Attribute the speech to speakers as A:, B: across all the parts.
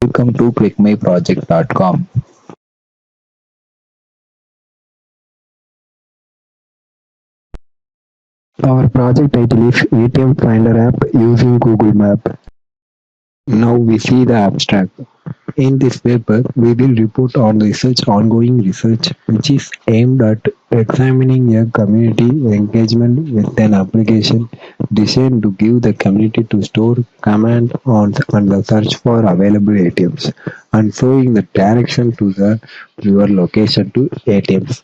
A: Welcome to ClickMyProject.com.
B: Our project title is ATM Finder app using Google Map.
A: Now we see the abstract. In this paper, we will report on ongoing research, which is aimed at examining a community engagement with an application designed to give the community to store command on the search for available ATMs and showing the direction to your location to ATMs.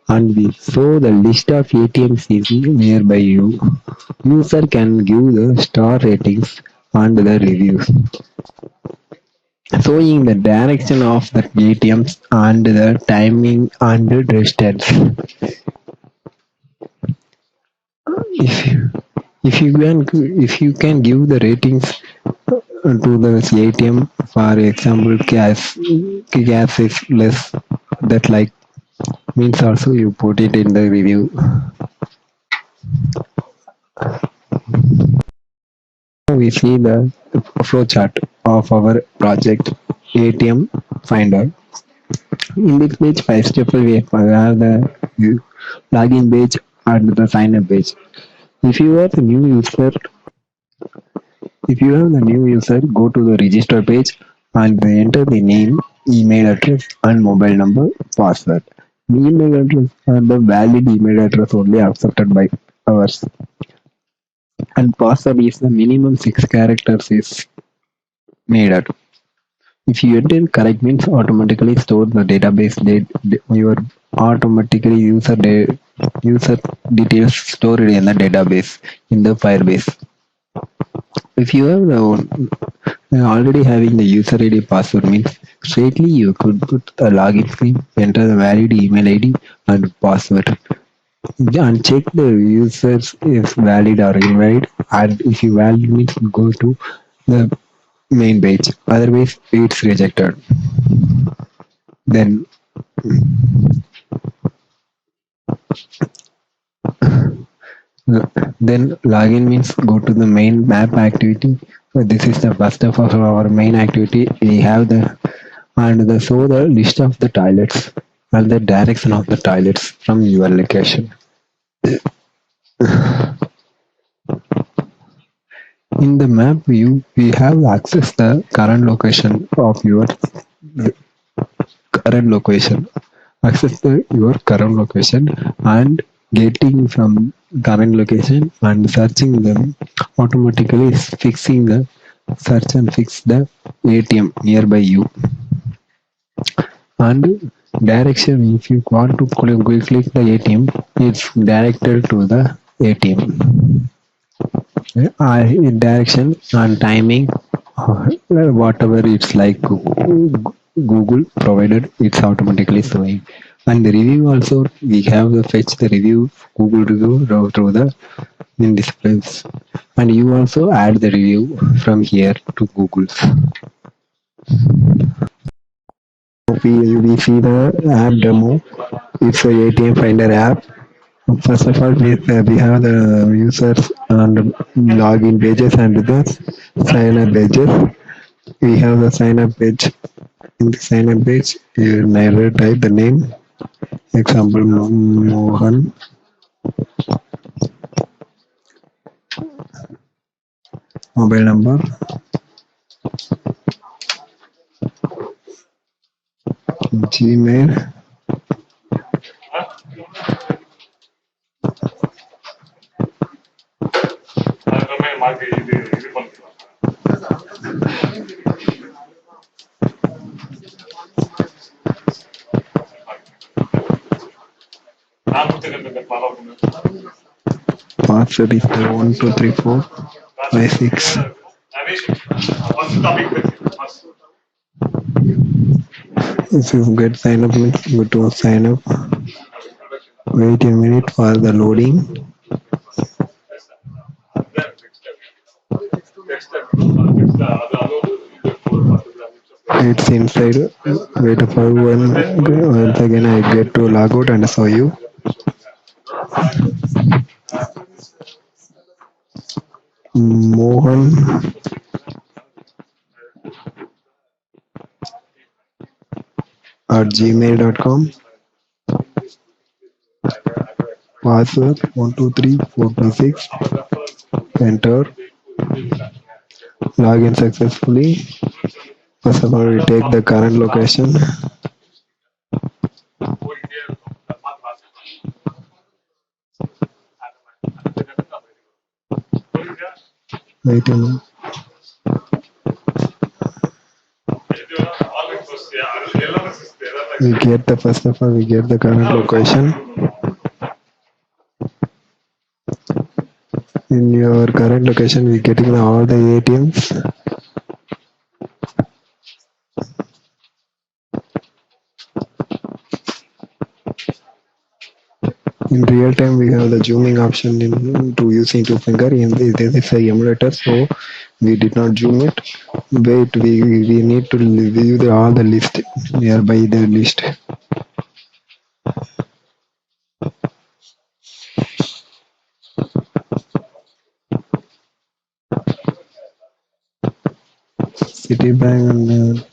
A: And we show the list of ATMs is nearby you. User can give the star ratings and the reviews, showing the direction of the ATMs and the timing and the distance. If you, if you can give the ratings to the ATM, for example, gas is less, that like means also you put it in the review. We see the flow chart of our project ATM Finder. In this page, 5 steps we have the login page and the sign up page. If you are the new user, if you are the new user, go to the register page and enter the name, email address, and mobile number, password. The email address and the valid email address only accepted by ours. And password is the minimum 6 characters is made at. If you enter correct means automatically store the database your automatically user details stored in the database in the Firebase. If you are already having the user ID password means straightly you could put the login screen, enter the valid email ID and password, and check the users is valid or invalid, and if you valid means go to the main page, otherwise it's rejected. Then login means go to the main map activity. So this is the first of our main activity. We have the show the list of the toilets and the direction of the toilets from your location. In the map view, we have access the current location of your current location. Access your current location and getting from current location and searching them automatically fixing the search and fix the ATM nearby you. And direction, if you want to click the ATM, it's directed to the ATM. Direction and timing, whatever it's like Google provided, it's automatically showing. And the review also, we have the fetch the review, Google review through the in this place. And you also add the review from here to Google. We see the app demo. It's a ATM Finder app. First of all, we have the users and login pages and the sign up pages. We have the sign up page. In the sign up page, you neither type the name, example Mohan, mobile number, Gmail, password is the 1 2 3 4 5 6. If you get sign up means go to sign up. Wait a minute for the loading. It's inside. Wait for once again I get to log out and show you. Mohan at gmail.com. Password 123426. Enter. Login successfully. First of all, we take the current location. Wait a minute. We get the first of all we get the current location. In your current location, we getting all the ATMs. In real time, we have the zooming option to using two finger. In this is a emulator, so we did not zoom it. Wait, we need to view all the list nearby the list. Citibank and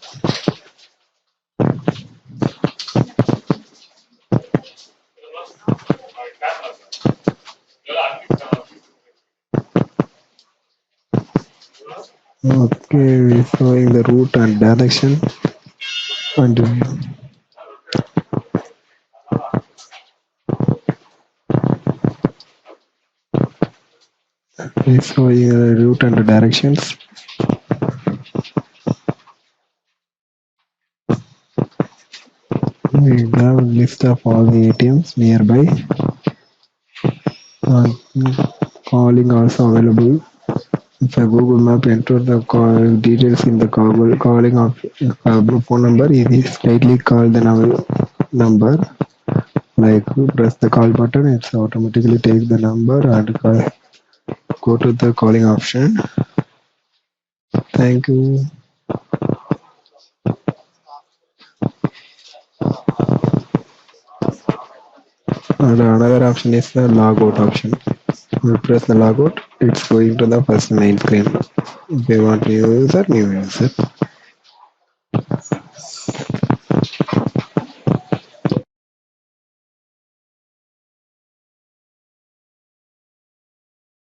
A: okay, we're showing the route and direction, and we're showing the route and directions. We have a list of all the ATMs nearby. Calling also available. If a Google Map enter the details in the calling of phone number, it is slightly call the number. Like press the call button, it's automatically take the number and go to the calling option. Thank you. And another option is the logout option. We press the logout, it's going to the first main screen. If you want new user,